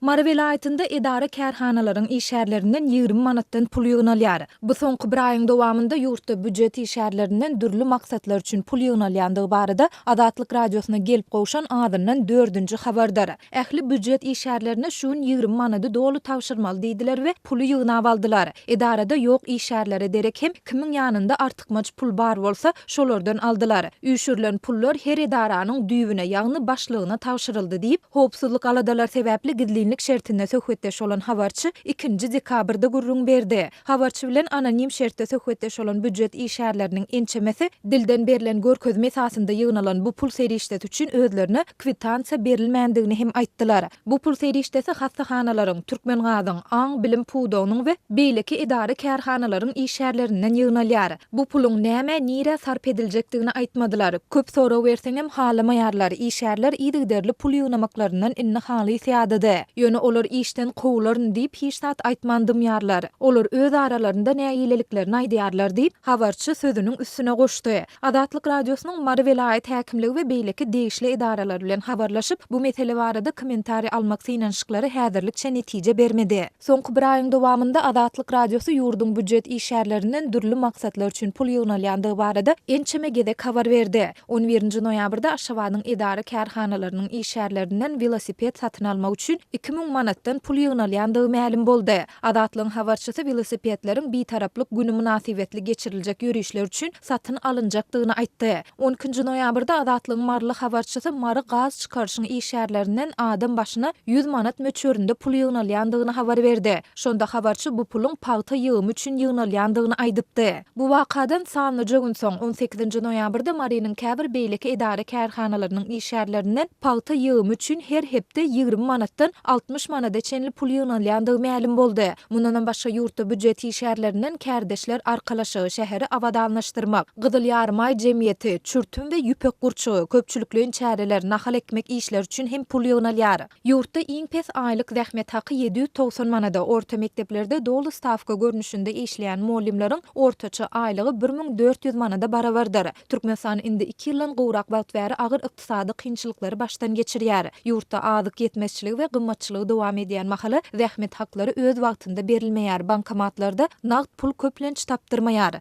Maryda welaýatynda edara-kärhanalaryň işgärlerinden 20 manatdan pul ýygnalýar. Bu soňky bir aýyň dowamynda ýurtda büdjet işgärlerinden dürli maksatlar üçin pul ýygnalýandygy barada Azatlyk Radiosyna gelip gowşan azyndan dördünji habardyr. Ähli büdjet işgärlerine şuň 20 manady dolu tawşyrmaly diýdiler we puly ýygnap aldylar. Edarada ýok işgärlere derek hem kimin ýanynda artykmaç pul bar bolsa şolardan aldylar. Üýşürilen pullar her edaranyň düýbüne ýagny başlygyna tawşyryldy diýip howpsuzlyk aladalar sebäpli gizlilik şertinde söhbetdeş olan habarçy 2 dekabrda gurrun berdi. Habarçy bilen anonim şertde söhbetdeş olan büdjet işgärleriniň ençemesi dilden berilen görkezme esasında ýygnalan bu pul serişdet üçin özlerine kwitansiýa berilmändigini hem aýtdylar. Bu pul serişdesi hastahanalaryň, türkmen gazyň, aň bilim puwdagynyň we beýleki edara-kärhanalaryň işgärlerinden ýygnalýar. Bu pulun näme nire sarp ediljekdigini aýtmadylar. Köp sora berseň hem halamaýarlar. İşgärler iýdigderli pul ýygnamaklaryndan inni haly ýadydy. Ýöne olar işden kowularyn diýip hiç zat aýtmandymýarlar. Olar öz aralarynda näýileliklerini aýdýarlar diýip habarçy sözüniň üstüne goşdy. Azatlyk Radiosynyň Maryda welaýat häkimligi we beýleki degişli edaralar bilen habarlaşyp bu mesele barada kommentari almak synanşyklary häzirlikçe netije bermedi. Soňky bir aýyň dowamynda Azatlyk Radiosy ýurduň büdjet işgärlerinden dürli maksatlar üçin pul ýygnalýandygy barada ençeme gedek habar berdi. 11 noýabrda Aşgabatyň edara-kärhanalarynyň işgärlerinden velosiped satyn almak üçin 2000 manatdan pul ýygnalýandygy ma'lum boldy. Azatlyň habarçysy velosipedleriň bir taraplyk güni münasibetli geçiriljek ýürüşler üçin satyn alynjakdygyny aýtdy. 12 noýabrda Azatlyň marly habarçysy Mary gaz çykarşyň işgärlerinden adam başyna 100 manat möçöründe pul ýygnalýandygyny habar berdi. Şonda habarçy bu pulun paýta ýygymy üçin ýygnalýandygyny aýdypdy. Bu wakadan sanlyja gün soň 18 noýabrda Marynyň käbir beýleki edara-kärhanalarynyň işgärlerinden paýta ýygymy üçin her hepde 20 manatdan 60 manada çenli pul ýygnalýandygy ma'lum boldy. Mundan başga ýurtda büdjet işgärlerinden kärdeşler arkalaşygy şäheri awadanlaşdyrmak, Gyzyl Ýarmaý jemgyýeti, çürtüm we ýüpek gurçugy, köpçülikliň çäreler, nahal ekmek işler üçin hem pul ýygnalýar. Ýurtda iň pes aýlyk zähmet haky 790 manada, orta mekdeplerde dolu stavka görnüşinde işleýän muallimleriň ortaça aýlygy 1400 manada barabardyr. Türkmenistan indi 2 ýyldan gowrak wagt bäri agyr ykdysady kynçylyklary başdan geçirýär. Ýurtda azyk yetmezçiligi we gymmatçylygy dowam edýän mahala zähmet haklary öz wagtynda berilmeýär. Bankomatlarda nagd pul köplenç tapdyrmaýar.